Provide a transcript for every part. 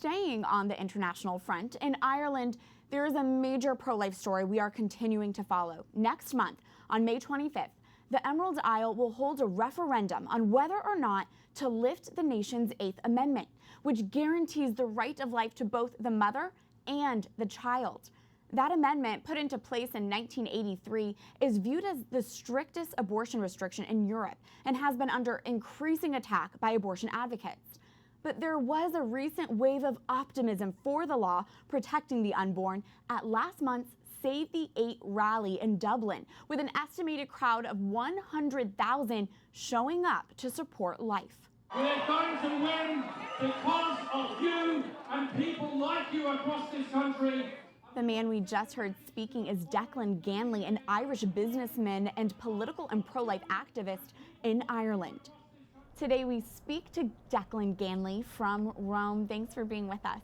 Staying on the international front, in Ireland, there is a major pro-life story we are continuing to follow. Next month, on May 25th, the Emerald Isle will hold a referendum on whether or not to lift the nation's 8th Amendment, which guarantees the right of life to both the mother and the child. That amendment, put into place in 1983, is viewed as the strictest abortion restriction in Europe and has been under increasing attack by abortion advocates. But there was a recent wave of optimism for the law protecting the unborn at last month's Save the 8 rally in Dublin, with an estimated crowd of 100,000 showing up to support life. We're going to win because of you and people like you across this country. The man we just heard speaking is Declan Ganley, an Irish businessman and political and pro-life activist in Ireland. Today we speak to Declan Ganley from Rome. Thanks for being with us.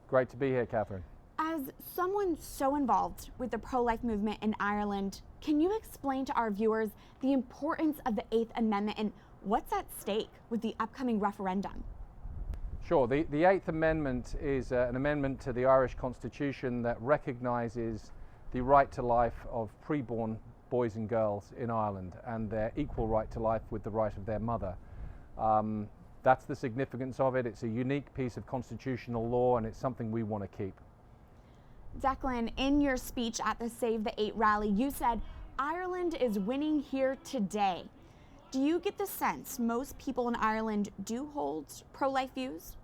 Great to be here, Catherine. As someone so involved with the pro-life movement in Ireland, can you explain to our viewers the importance of the 8th Amendment and what's at stake with the upcoming referendum? Sure. The 8th Amendment is an amendment to the Irish Constitution that recognises the right to life of preborn boys and girls in Ireland and their equal right to life with the right of their mother. That's the significance of it. It's a unique piece of constitutional law and it's something we want to keep. Declan, in your speech at the Save the 8 rally, you said Ireland is winning here today. Do you get the sense most people in Ireland do hold pro-life views?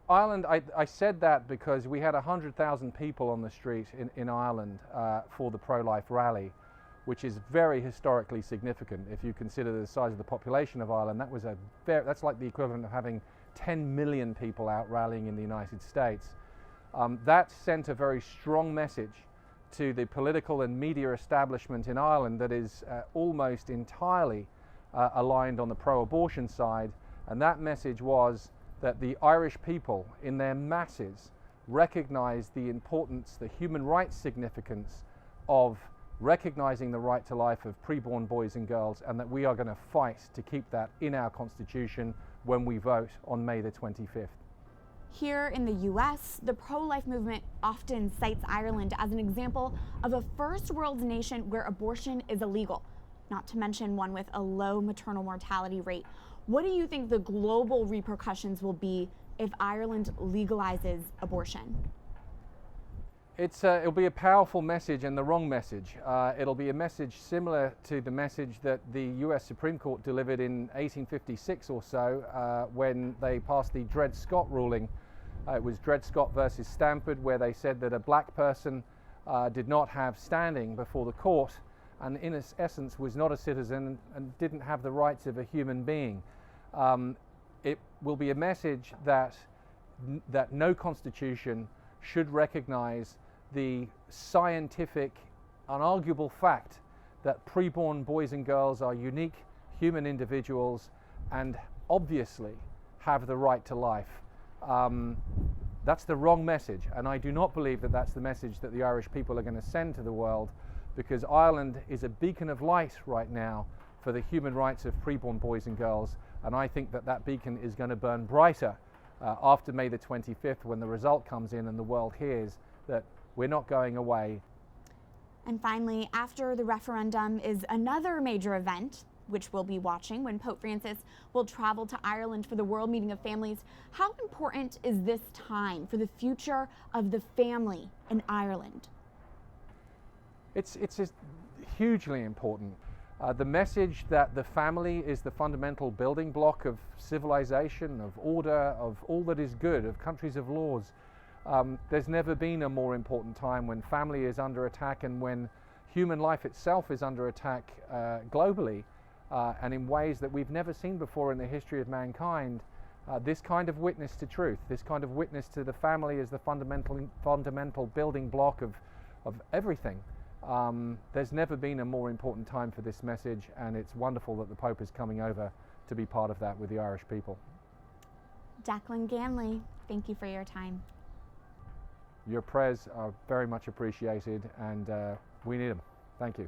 Ireland, I said that because we had 100,000 people on the street in Ireland for the pro-life rally, which is very historically significant. If you consider the size of the population of Ireland, that's like the equivalent of having 10 million people out rallying in the United States. That sent a very strong message to the political and media establishment in Ireland that is almost entirely aligned on the pro-abortion side, and that message was that the Irish people in their masses recognise the importance, the human rights significance of recognising the right to life of preborn boys and girls, and that we are going to fight to keep that in our constitution when we vote on May the 25th. Here in the U.S., the pro-life movement often cites Ireland as an example of a first world nation where abortion is illegal, not to mention one with a low maternal mortality rate. What do you think the global repercussions will be if Ireland legalizes abortion? It'll be a powerful message and the wrong message. It'll be a message similar to the message that the US Supreme Court delivered in 1856 or so when they passed the Dred Scott ruling. It was Dred Scott versus Stanford, where they said that a black person did not have standing before the court and in essence was not a citizen and didn't have the rights of a human being. It will be a message that no constitution should recognize the scientific, unarguable fact that preborn boys and girls are unique human individuals and obviously have the right to life. That's the wrong message, and I do not believe that that's the message that the Irish people are going to send to the world, because Ireland is a beacon of light right now for the human rights of preborn boys and girls, and I think that that beacon is going to burn brighter after May the 25th, when the result comes in and the world hears that we're not going away. And finally, after the referendum is another major event, which we'll be watching when Pope Francis will travel to Ireland for the World Meeting of Families. How important is this time for the future of the family in Ireland? It's hugely important. The message that the family is the fundamental building block of civilization, of order, of all that is good, of countries of laws. There's never been a more important time when family is under attack and when human life itself is under attack globally and in ways that we've never seen before in the history of mankind. This kind of witness to truth, this kind of witness to the family as the fundamental building block of everything. There's never been a more important time for this message, and it's wonderful that the Pope is coming over to be part of that with the Irish people. Declan Ganley, thank you for your time. Your prayers are very much appreciated, and we need them. Thank you.